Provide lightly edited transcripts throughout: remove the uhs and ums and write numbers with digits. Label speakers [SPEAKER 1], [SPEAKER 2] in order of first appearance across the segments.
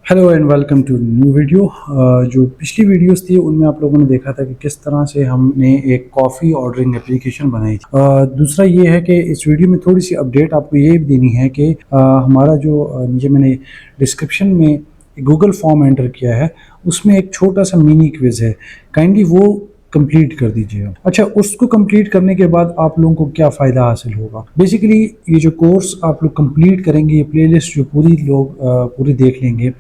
[SPEAKER 1] Hello and welcome to new video. जो पिछली videos थी उनमें आप लोगों ने देखा था कि किस तरह से हमने एक कॉफ़ी ऑर्डरिंग एप्लीकेशन बनाई थी। दूसरा ये है कि इस वीडियो में थोड़ी सी अपडेट आपको ये भी देनी है कि हमारा जो नीचे मैंने डिस्क्रिप्शन में गूगल फॉर्म एंटर किया है उसमें एक छोटा सा मिनी क्विज है, काइंडली वो कंप्लीट कर दीजिए। अच्छा, उसको कंप्लीट करने के बाद आप लोगों को क्या फ़ायदा हासिल होगा। बेसिकली ये जो कोर्स आप लोग कंप्लीट करेंगे, ये प्लेलिस्ट जो पूरी लोग पूरी देख लेंगे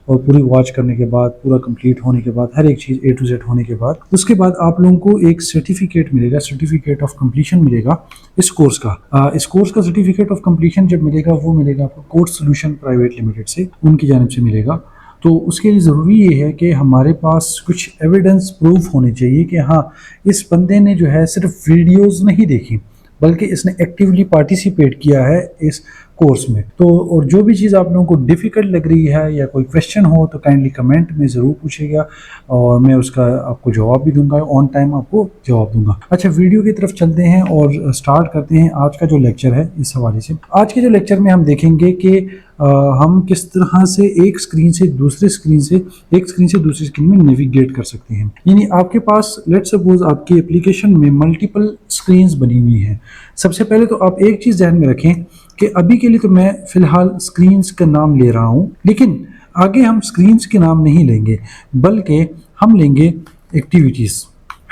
[SPEAKER 1] और पूरी वॉच करने के बाद, पूरा कंप्लीट होने के बाद, हर एक चीज़ A to Z होने के बाद, उसके बाद आप लोगों को एक सर्टिफिकेट मिलेगा, सर्टिफिकेट ऑफ कंप्लीशन मिलेगा इस कोर्स का। इस कोर्स का सर्टिफिकेट ऑफ कंप्लीशन जब मिलेगा वो मिलेगा आपको कोर्स सोल्यूशन प्राइवेट लिमिटेड से, उनकी जानिब से मिलेगा। तो उसके लिए ज़रूरी ये है कि हमारे पास कुछ एविडेंस प्रूफ होने चाहिए कि हाँ, इस बंदे ने जो है सिर्फ वीडियोस नहीं देखी बल्कि इसने एक्टिवली पार्टिसिपेट किया है इस कोर्स में। तो और जो भी चीज़ आप लोगों को डिफ़िकल्ट लग रही है या कोई क्वेश्चन हो तो काइंडली कमेंट में ज़रूर पूछिएगा और मैं उसका आपको जवाब भी दूंगा, ऑन टाइम आपको जवाब दूंगा। अच्छा, वीडियो की तरफ चलते हैं और स्टार्ट करते हैं आज का जो लेक्चर है। इस हवाले से आज के जो लेक्चर में हम देखेंगे कि हम किस तरह से एक स्क्रीन से दूसरी स्क्रीन में नेविगेट कर सकते हैं। यानी आपके पास लेट्स सपोज आपकी एप्लीकेशन में मल्टीपल स्क्रीन्स बनी हुई हैं। सबसे पहले तो आप एक चीज़ ध्यान में रखें कि अभी के लिए तो मैं फ़िलहाल स्क्रीन्स का नाम ले रहा हूँ, लेकिन आगे हम स्क्रीन्स के नाम नहीं लेंगे बल्कि हम लेंगे एक्टिविटीज़,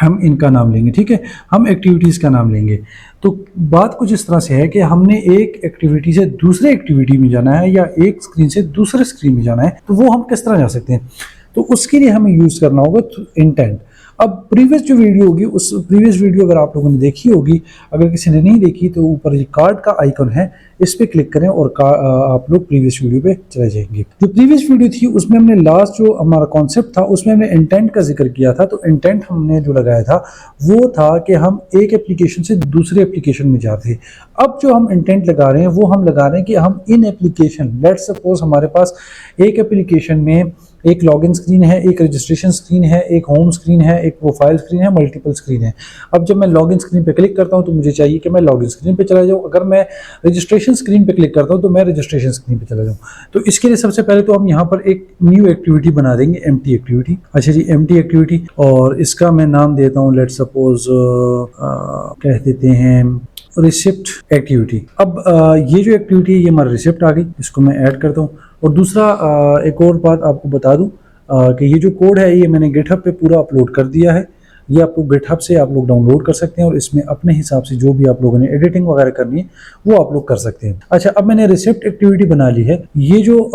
[SPEAKER 1] हम इनका नाम लेंगे। ठीक है, हम एक्टिविटीज़ का नाम लेंगे। तो बात कुछ इस तरह से है कि हमने एक एक्टिविटी से दूसरे एक्टिविटी में जाना है या एक स्क्रीन से दूसरे स्क्रीन में जाना है, तो वो हम किस तरह जा सकते हैं। तो उसके लिए हमें यूज़ करना होगा इंटेंट। अब प्रीवियस जो वीडियो होगी, उस प्रीवियस वीडियो अगर आप लोगों ने देखी होगी, अगर किसी ने नहीं देखी तो ऊपर ये कार्ड का आइकन है, इस पे क्लिक करें और आप लोग प्रीवियस वीडियो पे चले जाएंगे। जो प्रीवियस वीडियो थी उसमें हमने लास्ट जो हमारा कॉन्सेप्ट था उसमें हमने इंटेंट का जिक्र किया था। तो इंटेंट हमने जो लगाया था वो था कि हम एक एप्लीकेशन से दूसरे एप्लीकेशन में जाते। अब जो हम इंटेंट लगा रहे हैं वो हम लगा रहे हैं कि हम इन एप्लीकेशन, लेट्स सपोज हमारे पास एक एप्लीकेशन में एक लॉगिन स्क्रीन है, एक रजिस्ट्रेशन स्क्रीन है, एक होम स्क्रीन है, एक प्रोफाइल स्क्रीन है, मल्टीपल स्क्रीन है। अब जब मैं लॉगिन स्क्रीन पे क्लिक करता हूं तो मुझे चाहिए कि मैं लॉगिन स्क्रीन पे चला जाऊं। अगर मैं रजिस्ट्रेशन स्क्रीन पे क्लिक करता हूं तो मैं रजिस्ट्रेशन स्क्रीन पे चला जाऊं। तो इसके लिए सबसे पहले तो हम यहाँ पर एक न्यू एक्टिविटी बना देंगे, एम्प्टी एक्टिविटी। अच्छा जी, एम्प्टी एक्टिविटी, और इसका मैं नाम देता हूँ लेट्स सपोज कह देते हैं रिसिप्ट एक्टिविटी। अब ये जो एक्टिविटी है ये हमारा रिसिप्ट आ गई, इसको मैं ऐड करता हूँ। और दूसरा एक और बात आपको बता दूं कि ये जो कोड है ये मैंने गिटहब पे पूरा अपलोड कर दिया है। ये आपको गिटहब से आप लोग डाउनलोड कर सकते हैं और इसमें अपने हिसाब से जो भी आप लोगों ने एडिटिंग वगैरह करनी है वो आप लोग कर सकते हैं। अच्छा, अब मैंने रिसिप्ट एक्टिविटी बना ली है। ये जो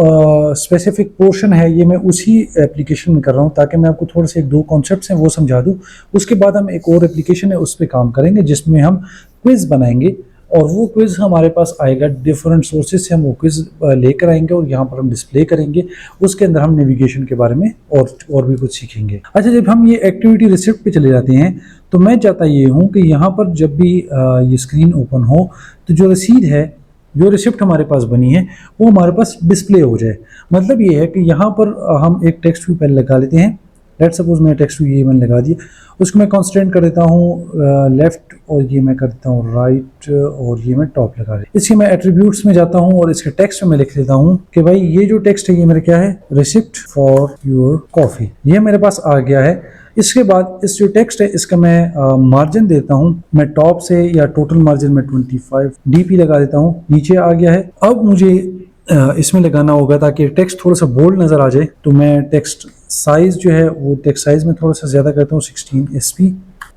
[SPEAKER 1] स्पेसिफिक पोर्शन है ये मैं उसी एप्लीकेशन में कर रहा हूँ ताकि मैं आपको थोड़े से एक दो कॉन्सेप्ट्स हैं वो समझा दूँ। उसके बाद हम एक और एप्लीकेशन है उस पर काम करेंगे जिसमें हम क्विज बनाएंगे और वो क्विज़ हमारे पास आएगा, डिफरेंट सोर्सेज से हम वो क्विज़ लेकर आएंगे और यहाँ पर हम डिस्प्ले करेंगे। उसके अंदर हम नेविगेशन के बारे में और भी कुछ सीखेंगे। अच्छा, जब हम ये एक्टिविटी रिसिप्ट पे चले जाते हैं तो मैं चाहता ये हूँ कि यहाँ पर जब भी ये स्क्रीन ओपन हो तो जो रसीद है, जो रिसिप्ट हमारे पास बनी है वो हमारे पास डिस्प्ले हो जाए। मतलब ये है कि यहाँ पर हम एक टेक्स्ट व्यू पहले लगा लेते हैं। लेट्स सपोज मैं टेक्स्ट व्यू ये मैंने लगा दिया, उसको मैं कॉन्स्टेंट कर देता हूँ लेफ्ट और ये मैं कर देता हूँ राइट और ये मैं टॉप लगा देता हूँ। इसके मैं एट्रीब्यूट्स में जाता हूँ और इसके टेक्स्ट में मैं लिख लेता हूँ कि भाई ये जो टेक्स्ट है ये मेरा क्या है, रिसिप्ट फॉर योर कॉफ़ी। ये मेरे पास आ गया है। इसके बाद इस जो टेक्स्ट है इसका मैं मार्जिन देता हूँ, मैं टॉप से या टोटल मार्जिन में 25 dp लगा देता हूँ। नीचे आ गया है। अब मुझे इसमें लगाना होगा ताकि टेक्स्ट थोड़ा सा बोल्ड नज़र आ जाए। तो मैं टेक्स्ट साइज़ जो है वो टेक्स्ट साइज़ में थोड़ा सा ज़्यादा करता हूँ, 16 SP,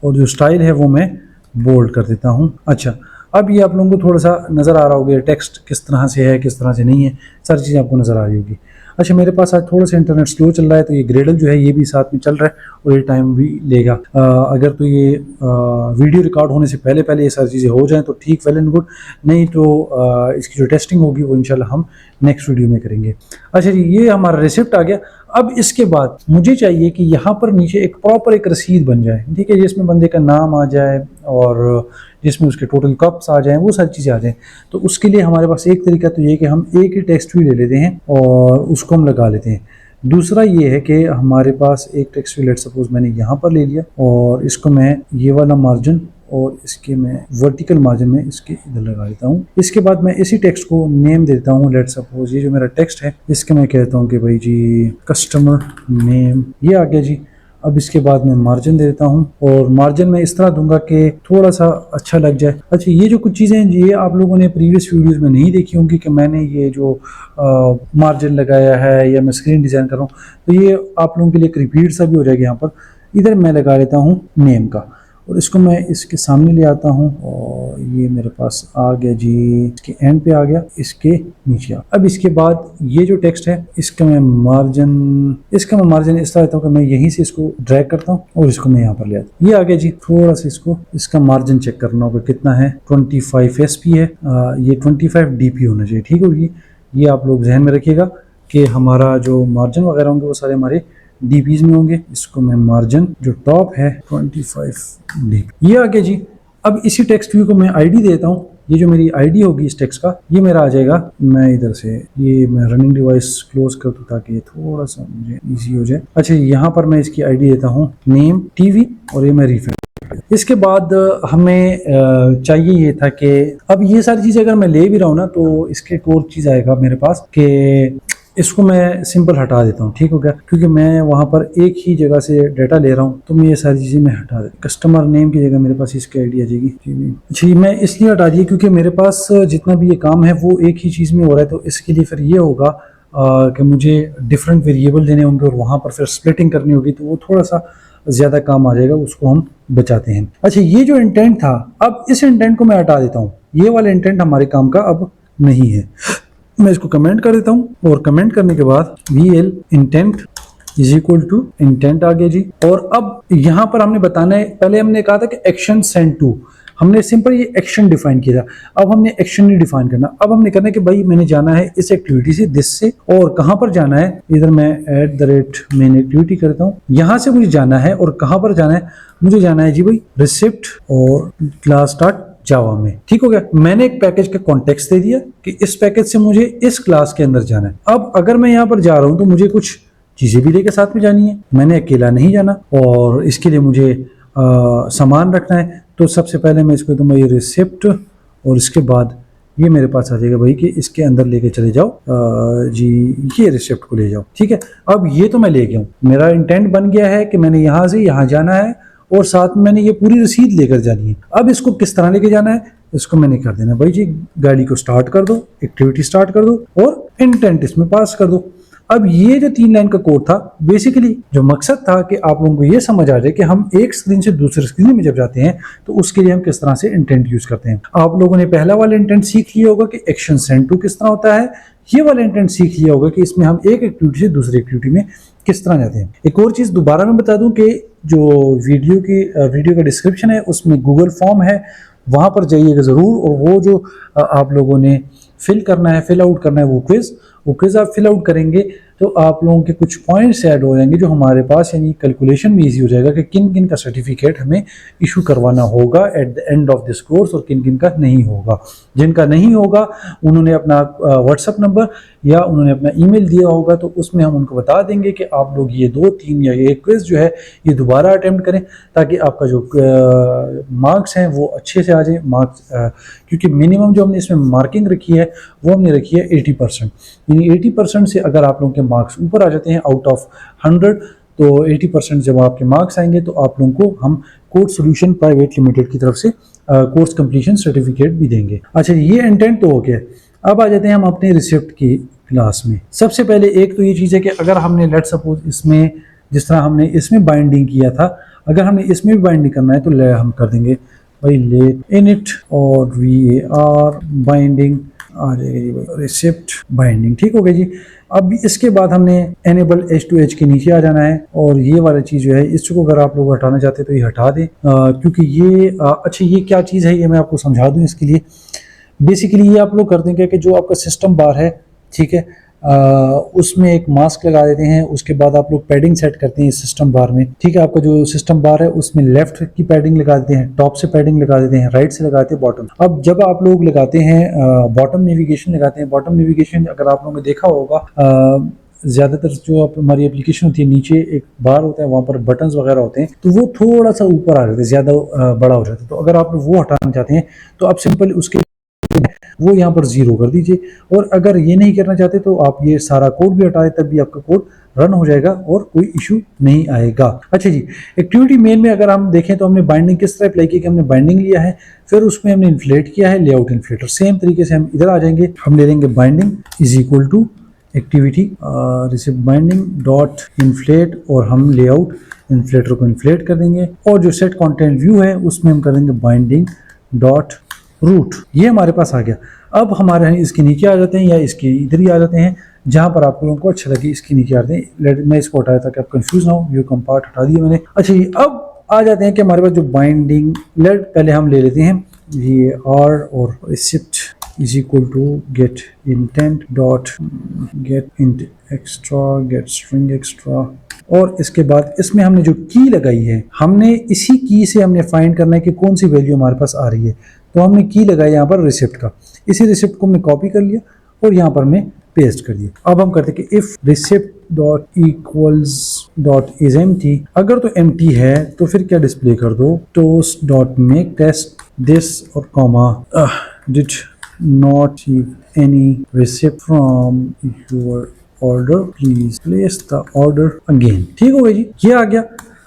[SPEAKER 1] और जो स्टाइल है वो मैं बोल्ड कर देता हूँ। अच्छा, अब ये आप लोगों को थोड़ा सा नज़र आ रहा होगा टेक्स्ट किस तरह से है, किस तरह से नहीं है, सारी चीज़ें आपको नज़र आ रही होगी। अच्छा, मेरे पास आज थोड़ा सा इंटरनेट स्लो चल रहा है तो ये ग्रेडल जो है ये भी साथ में चल रहा है और ये टाइम भी लेगा। अगर तो ये वीडियो रिकॉर्ड होने से पहले पहले ये सारी चीज़ें हो जाएं तो ठीक, वेल एंड गुड, नहीं तो इसकी जो टेस्टिंग होगी वो इंशाल्लाह हम नेक्स्ट वीडियो में करेंगे। अच्छा जी, ये हमारा रिसिप्ट आ गया। अब इसके बाद मुझे चाहिए कि यहाँ पर नीचे एक प्रॉपर एक रसीद बन जाए, ठीक है, जिसमें बंदे का नाम आ जाए और जिसमें उसके टोटल कप्स आ जाएं, वो सारी चीज़ें आ जाएं। तो उसके लिए हमारे पास एक तरीका तो ये कि हम एक ही टेक्स्ट व्यू ले लेते हैं और उसको हम लगा लेते हैं। दूसरा ये है कि हमारे पास एक टेक्स्ट व्यू लेट सपोज मैंने यहाँ पर ले लिया और इसको मैं ये वाला मार्जिन और इसके मैं वर्टिकल मार्जिन में इसके इधर लगा देता हूँ। इसके बाद मैं इसी टेक्स्ट को नेम देता हूँ। लेट्स सपोज ये जो मेरा टेक्स्ट है इसके मैं कहता हूँ कि भाई जी कस्टमर नेम, ये आ गया जी। अब इसके बाद मैं मार्जिन दे देता हूँ और मार्जिन मैं इस तरह दूंगा कि थोड़ा सा अच्छा लग जाए। अच्छा, ये जो कुछ चीज़ें हैं ये आप लोगों ने प्रीवियस वीडियोस में नहीं देखी होंगी कि मैंने ये जो मार्जिन लगाया है या मैं स्क्रीन डिज़ाइन कर रहा हूँ, तो ये आप लोगों के लिए एक रिपीट सा भी हो जाएगा। यहाँ पर इधर मैं लगा लेता हूँ नेम का और इसको मैं इसके सामने ले आता हूँ और ये मेरे पास आ गया जी, इसके एंड पे आ गया, इसके नीचे आ। अब इसके बाद ये जो टेक्स्ट है इसका मैं मार्जिन इस तरह देता हूँ कि मैं यहीं से इसको ड्रैग करता हूँ और इसको मैं यहाँ पर ले आता हूँ। ये आ गया जी। थोड़ा सा इसका मार्जिन चेक करना होगा कितना है, 25 SP है, ये 25 DP होना चाहिए। ठीक होगी, ये आप लोग जहन में रखिएगा कि हमारा जो मार्जिन वगैरह होंगे वो सारे हमारे DPs में होंगे। इसको मैं मार्जिन जो टॉप है 25 DP, ये आ गया जी। अब इसी टेक्स्ट व्यू को मैं ID देता हूँ। ये जो मेरी ID होगी इस टेक्स्ट का, ये मेरा आ जाएगा। मैं इधर से ये मैं रनिंग डिवाइस क्लोज कर दूँ ताकि ये थोड़ा सा मुझे इजी हो जाए। अच्छा, यहाँ पर मैं इसकी ID देता हूँ नेम TV और ये मैं रिफिल। इसके बाद हमें चाहिए ये था कि अब ये सारी चीज़ें अगर मैं ले भी रहा हूँ ना तो इसके एक और चीज़ आएगा मेरे पास कि इसको मैं सिंपल हटा देता हूँ। ठीक हो गया, क्योंकि मैं वहाँ पर एक ही जगह से डाटा ले रहा हूँ तो मैं ये सारी चीज़ें मैं हटा देता हूँ। कस्टमर नेम की जगह मेरे पास इसकी ID आ जाएगी जी। मैं इसलिए हटा दी क्योंकि मेरे पास जितना भी ये काम है वो एक ही चीज़ में हो रहा है, तो इसके लिए फिर ये होगा कि मुझे डिफरेंट वेरिएबल देने होंगे और वहाँ पर फिर स्प्लिटिंग करनी होगी, तो वो थोड़ा सा ज़्यादा काम आ जाएगा, उसको हम बचाते हैं। अच्छा, ये जो इंटेंट था, अब इस इंटेंट को मैं हटा देता हूँ। ये वाला इंटेंट हमारे काम का अब नहीं है। मैं इसको कमेंट कर देता हूँ और कमेंट करने के बाद VL intent is equal to intent आ गया जी। और अब यहाँ पर हमने बताना है, पहले हमने कहा था कि एक्शन सेंड टू, हमने सिंपल ये एक्शन डिफाइन किया था। अब हमने एक्शन नहीं डिफाइन करना, अब हमने करना है कि भाई मैंने जाना है इस एक्टिविटी से दिस से, और कहाँ पर जाना है, इधर मैं @main एक्टिविटी करता हूँ, यहाँ से मुझे जाना है और कहाँ पर जाना है, मुझे जाना है जी भाई रिसिप्ट और क्लास स्टार्ट जावा में। ठीक हो गया, मैंने एक पैकेज का कॉन्टेक्स्ट दे दिया कि इस पैकेज से मुझे इस क्लास के अंदर जाना है। अब अगर मैं यहाँ पर जा रहा हूँ तो मुझे कुछ चीजें भी लेके साथ में जानी है, मैंने अकेला नहीं जाना और इसके लिए मुझे सामान रखना है। तो सबसे पहले मैं इसको दूंगा ये रिसिप्ट और इसके बाद ये मेरे पास आ जाएगा भाई कि इसके अंदर लेके चले जाओ जी, ये रिसिप्ट को ले जाओ। ठीक है, अब ये तो मैं ले गया हूँ, मेरा इंटेंट बन गया है कि मैंने यहाँ से यहाँ जाना है और साथ में मैंने ये पूरी रसीद लेकर जानी है। अब इसको किस तरह लेके जाना है, इसको मैंने कर देना भाई जी, गाड़ी को स्टार्ट कर दो, एक्टिविटी स्टार्ट कर दो और इंटेंट इसमें पास कर दो। अब ये जो 3 लाइन का कोड था, बेसिकली जो मकसद था कि आप लोगों को ये समझ आ जाए कि हम एक स्क्रीन से दूसरे स्क्रीन में जब जाते हैं तो उसके लिए हम किस तरह से इंटेंट यूज करते हैं। आप लोगों ने पहला वाला इंटेंट सीख लिया होगा कि एक्शन सेंड टू किस तरह होता है, ये वाला इंटेंट सीख लिया होगा कि इसमें हम एक एक्टिविटी से दूसरी एक्टिविटी में किस तरह जाते हैं। एक और चीज दोबारा मैं बता दूं कि जो वीडियो का डिस्क्रिप्शन है उसमें गूगल फॉर्म है, वहां पर जाइएगा जरूर, और वो जो आप लोगों ने फिल आउट करना है वो क्विज आप फिल आउट करेंगे तो आप लोगों के कुछ पॉइंट्स ऐड हो जाएंगे जो हमारे पास, यानी कैलकुलेशन में इजी हो जाएगा कि किन किन का सर्टिफिकेट हमें इशू करवाना होगा at the end of this course और किन किन का नहीं होगा। जिनका नहीं होगा उन्होंने अपना व्हाट्सएप नंबर या उन्होंने अपना ईमेल दिया होगा, तो उसमें हम उनको बता देंगे कि आप लोग ये 2-3 या ये क्विज जो है ये दोबारा अटेम्प्ट करें ताकि आपका जो मार्क्स हैं वो अच्छे से आ जाए। मार्क्स क्योंकि मिनिमम जो हमने इसमें मार्किंग रखी है वो हमने रखी है 80%, यानी 80% से अगर आप लोगों के मार्क्स ऊपर आ जाते हैं आउट ऑफ 100, तो 80% जब आपके मार्क्स आएंगे तो आप लोगों को हम कोड सॉल्यूशन प्राइवेट लिमिटेड की तरफ से कोर्स कंप्लीशन सर्टिफिकेट भी देंगे। अच्छा, ये इंटेंट तो हो गया। अब आ जाते हैं हम अपने रिसिप्ट की क्लास में। सबसे पहले एक तो ये चीज़ है कि अगर हमने लेट सपोज इसमें जिस तरह हमने इसमें बाइंडिंग किया था, अगर हमने इसमें भी बाइंडिंग करना है तो हम कर देंगे भाई लेट इनिट और VAR बाइंडिंग आ जाएगी जी भाई रिसिप्ट बाइंडिंग। ठीक हो गया जी। अब इसके बाद हमने एनेबल H2H के नीचे आ जाना है और ये वाला चीज़ जो है इसको अगर आप लोग हटाना चाहते हैं तो ये हटा दें, क्योंकि ये अच्छा ये क्या चीज़ है ये मैं आपको समझा दूं। इसके लिए बेसिकली ये आप लोग कर देंगे कि जो आपका सिस्टम बार है, ठीक है, उसमें एक मास्क लगा देते हैं, उसके बाद आप लोग पैडिंग सेट करते हैं सिस्टम बार में। ठीक है, आपका जो सिस्टम बार है उसमें लेफ्ट की पैडिंग लगा देते हैं, टॉप से पैडिंग लगा देते हैं, राइट से लगाते हैं बॉटम। अब जब आप लोग लगाते हैं बॉटम नेविगेशन लगाते हैं, बॉटम नेविगेशन अगर आप लोगों ने देखा होगा ज़्यादातर जो हमारी एप्लीकेशन होती है नीचे एक बार होता है, वहाँ पर बटन्स वगैरह होते हैं, तो वो थोड़ा सा ऊपर आ जाते हैं, ज़्यादा बड़ा हो जाता है। तो अगर आप वो हटाना चाहते हैं तो आप सिंपल उसके वो यहाँ पर 0 कर दीजिए। और अगर ये नहीं करना चाहते तो आप ये सारा कोड भी हटा दें, तब भी आपका कोड रन हो जाएगा और कोई इशू नहीं आएगा। अच्छा जी, एक्टिविटी मेन में अगर हम देखें तो हमने बाइंडिंग किस तरह अप्लाई की कि हमने बाइंडिंग लिया है, फिर उसमें हमने इन्फ्लेट किया है, लेआउट इन्फ्लेटर। सेम तरीके से हम इधर आ जाएंगे, हम ले लेंगे binding is equal to activity receipt binding dot inflate, और हम लेआउट इन्फ्लेटर को इन्फ्लेट कर देंगे। और जो सेट कंटेंट व्यू है उसमें हम कर देंगे बाइंडिंग डॉट रूट। ये हमारे पास आ गया। अब हमारे इसके नीचे आ जाते हैं या इसके इधर ही आ जाते हैं, जहां पर आप लोगों को अच्छा लगे इसके नीचे आ जाते हैं। मैं इसको हटाया ताकि आप कंफ्यूज ना हो, व्यू कंपार्ट हटा दिया मैंने। अच्छा जी, अब आ जाते हैं कि हमारे पास जो बाइंडिंग लेट पहले हम ले लेते हैं ये आर और receipt is equal to get intent dot get int extra get string extra. और इसके बाद इसमें हमने जो की लगाई है, हमने इसी की से हमने फाइंड करना है कि कौन सी वैल्यू हमारे पास आ रही है। तो हमने की लगाया यहाँ पर रिसिप्ट का, इसी रिसिप्ट को हमने कॉपी कर लिया और यहाँ पर हमने पेस्ट कर दिया। अब हम करते हैं कि if receipt dot equals dot is empty, अगर तो एम्प्टी है तो फिर क्या डिस्प्ले कर दो, toast dot make test this और comma did not receive any receipt from your order please place the order again. ठीक हो गया जी, ये आ गया।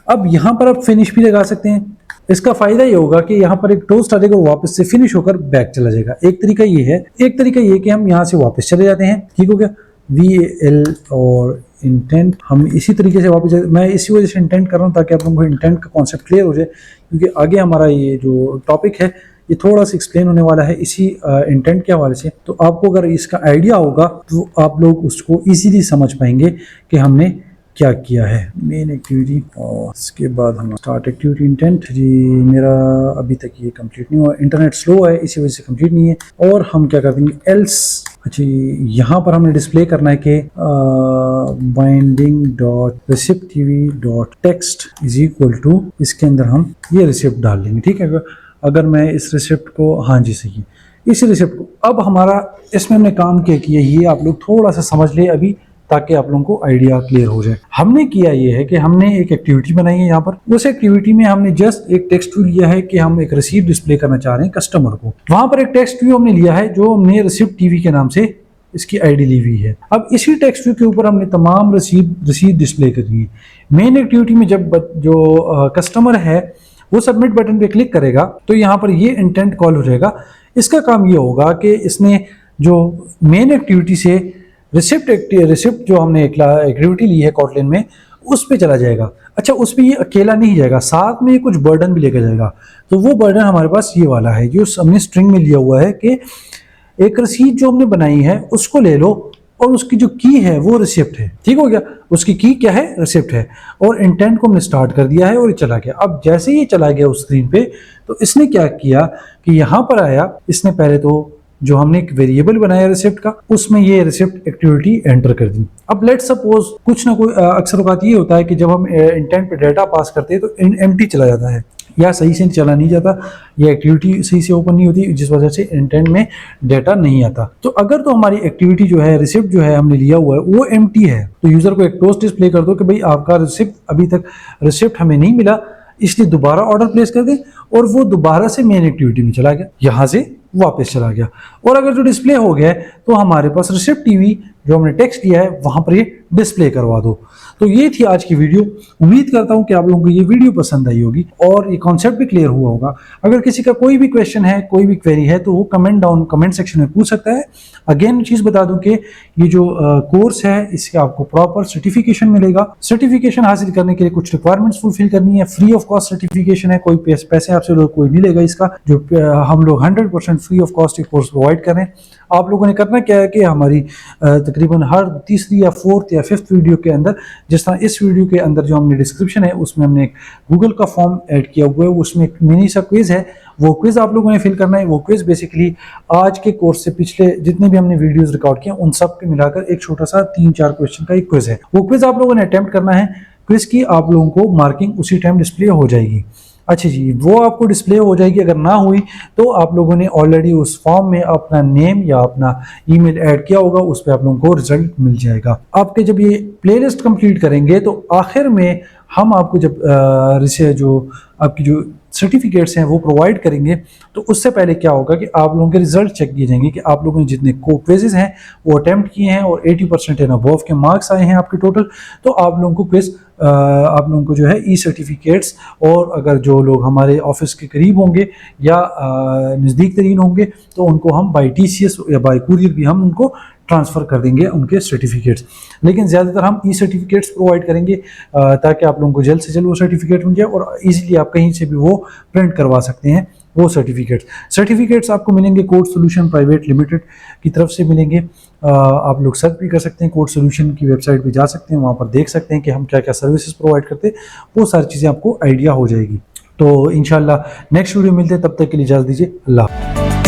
[SPEAKER 1] अब यहाँ पर आप फिनिश भी लगा सकते हैं। इसका फायदा ये होगा कि यहाँ पर एक टोस्ट आ जाएगा और वापस से फिनिश होकर बैक चला जाएगा। एक तरीका ये है, एक तरीका ये कि हम यहाँ से वापस चले जाते हैं। ठीक हो गया, VAL और इंटेंट हम इसी तरीके से वापस मैं इसी वजह से इंटेंट कर रहा हूँ ताकि आप लोगों को इंटेंट का कॉन्सेप्ट क्लियर हो जाए, क्योंकि आगे हमारा ये जो टॉपिक है ये थोड़ा सा एक्सप्लेन होने वाला है इसी इंटेंट के हवाले से। तो आपको अगर इसका आइडिया होगा तो आप लोग उसको इजीली समझ पाएंगे कि हमने क्या किया है। मेन एक्टिविटी और इसके बाद हम स्टार्ट एक्टिविटी इंटेंट। जी मेरा अभी तक ये कंप्लीट नहीं हुआ, इंटरनेट स्लो है इसी वजह से कंप्लीट नहीं है। और हम क्या कर देंगे एल्स। अच्छा, यहाँ पर हमने डिस्प्ले करना है कि binding dot receipt TV dot text is equal to, इसके अंदर हम ये रिसिप्ट डाल देंगे। ठीक है, अगर मैं इस रिसिप्ट को, हाँ जी सही है, इस रिसिप्ट को, अब हमारा इसमें हमने काम क्या किया ये आप लोग थोड़ा सा समझ ले अभी, ताकि आप लोगों को आइडिया क्लियर हो जाए। हमने किया ये है कि हमने एक एक्टिविटी बनाई है यहाँ पर, उस एक्टिविटी में हमने जस्ट एक टेक्स्ट व्यू लिया है कि हम एक रिसीप्ट डिस्प्ले करना चाह रहे हैं कस्टमर को। वहां पर एक टेक्स्ट व्यू हमने लिया है जो हमने रिसिप्ट टीवी के नाम से इसकी आईडी ली हुई है। अब इसी टेक्स्ट व्यू के ऊपर हमने तमाम रिसीप्ट डिस्प्ले करनी है। मेन एक्टिविटी में जब जो कस्टमर है वो सबमिट बटन पे क्लिक करेगा तो यहाँ पर ये इंटेंट कॉल हो जाएगा। इसका काम ये होगा कि इसने जो मेन एक्टिविटी से रिसिप्ट जो हमने एक्टिविटी ली है कॉटलिन में उस पे चला जाएगा। अच्छा, उस पे ये अकेला नहीं जाएगा, साथ में कुछ बर्डन भी लेकर जाएगा। तो वो बर्डन हमारे पास ये वाला है जो हमने स्ट्रिंग में लिया हुआ है कि एक रिसीप्ट जो हमने बनाई है उसको ले लो और उसकी जो की है वो रिसिप्ट है। ठीक हो गया, उसकी की क्या है, रिसिप्ट है। और इंटेंट को हमने स्टार्ट कर दिया है और ये चला गया। अब जैसे ही ये चला गया उस स्क्रीन पे तो इसने क्या किया कि यहाँ पर आया, इसने पहले तो जो हमने एक वेरिएबल बनाया रिसिप्ट का उसमें ये रिसिप्ट एक्टिविटी एंटर कर दी। अब लेट सपोज कुछ ना कोई अक्सर औकात ये होता है कि जब हम इंटेंट पे डाटा पास करते हैं तो एम्प्टी चला जाता है या सही से चला नहीं जाता या एक्टिविटी सही से ओपन नहीं होती, जिस वजह से इंटेंट में डाटा नहीं आता। तो अगर तो हमारी एक्टिविटी जो है रिसिप्ट जो है हमने लिया हुआ है वो एम्प्टी है तो यूजर को एक टोस्ट डिस्प्ले कर दो कि भाई आपका रिसिप्ट अभी तक रिसिप्ट हमें नहीं मिला, इसलिए दोबारा ऑर्डर प्लेस कर दें। और वो दोबारा से मेन एक्टिविटी में चला गया, यहाँ से वापस चला गया। और अगर जो डिस्प्ले हो गया है तो हमारे पास रिसिप्ट टीवी जो हमने टेक्स्ट लिया है वहां पर ये डिस्प्ले करवा दो। तो ये थी आज की वीडियो। उम्मीद करता हूं कि आप लोगों को ये वीडियो पसंद आई होगी और ये कॉन्सेप्ट भी क्लियर हुआ होगा। अगर किसी का कोई भी क्वेश्चन है, कोई भी क्वेरी है तो वो कमेंट सेक्शन में पूछ सकता है। अगेन चीज बता दूं कि ये जो कोर्स है इसके आपको प्रॉपर सर्टिफिकेशन मिलेगा। सर्टिफिकेशन हासिल करने के लिए कुछ रिक्वायरमेंट्स फुलफिल करनी है। फ्री ऑफ कॉस्ट सर्टिफिकेशन है, कोई पैसे आपसे लोग कोई नहीं लेगा इसका। जो हम लोग 100% फ्री ऑफ कॉस्ट ये कोर्स प्रोवाइड कर रहे हैं। आप लोगों ने करना क्या है कि हमारी तकरीबन हर तीसरी या फोर्थ या फिफ्थ वीडियो के अंदर, जिस तरह इस वीडियो के अंदर जो हमने डिस्क्रिप्शन है उसमें हमने एक गूगल का फॉर्म ऐड किया हुआ है, उसमें एक मिनी सा क्विज है, वो क्विज आप लोगों ने फिल करना है। वो क्विज बेसिकली आज के कोर्स से पिछले जितने भी हमने वीडियोस रिकॉर्ड किए उन सब के मिलाकर एक छोटा सा 3-4 क्वेश्चन का एक क्विज है। वो क्विज आप लोगों ने अटेम्प्ट करना है। क्विज की आप लोगों को मार्किंग उसी टाइम डिस्प्ले हो जाएगी। अच्छा जी, वो आपको डिस्प्ले हो जाएगी। अगर ना हुई तो आप लोगों ने ऑलरेडी उस फॉर्म में अपना नेम या अपना ईमेल ऐड किया होगा, उस पर आप लोगों को रिजल्ट मिल जाएगा। आपके जब ये प्लेलिस्ट कंप्लीट करेंगे तो आखिर में हम आपको जब जो आपकी जो सर्टिफिकेट्स हैं वो प्रोवाइड करेंगे, तो उससे पहले क्या होगा कि आप लोगों के रिजल्ट चेक किए जाएंगे कि आप लोगों ने जितने क्विज़ेस हैं वो अटेम्प्ट किए हैं और 80% एंड अबव के मार्क्स आए हैं आपके टोटल, तो आप लोगों को क्विज़ आप लोगों को जो है ई सर्टिफिकेट्स, और अगर जो लोग हमारे ऑफिस के करीब होंगे या नज़दीक तरीन होंगे तो उनको हम बाई TCS या बाई कुरियर भी हम उनको ट्रांसफ़र कर देंगे उनके सर्टिफिकेट्स। लेकिन ज़्यादातर हम ई सर्टिफिकेट्स प्रोवाइड करेंगे ताकि आप लोगों को जल्द से जल्द वो सर्टिफिकेट मिल जाए और ईजिली आप कहीं से भी वो प्रिंट करवा सकते हैं वो सर्टिफिकेट्स आपको मिलेंगे कोड सोल्यूशन प्राइवेट लिमिटेड की तरफ से मिलेंगे। आप लोग सर्च भी कर सकते हैं, कोड सोल्यूशन की वेबसाइट पे जा सकते हैं, वहाँ पर देख सकते हैं कि हम क्या क्या सर्विसेज प्रोवाइड करते हैं, वो सारी चीज़ें आपको आइडिया हो जाएगी। तो इंशाल्लाह नेक्स्ट वीडियो मिलते हैं, तब तक के लिए इजाज़त दीजिए। अल्लाह।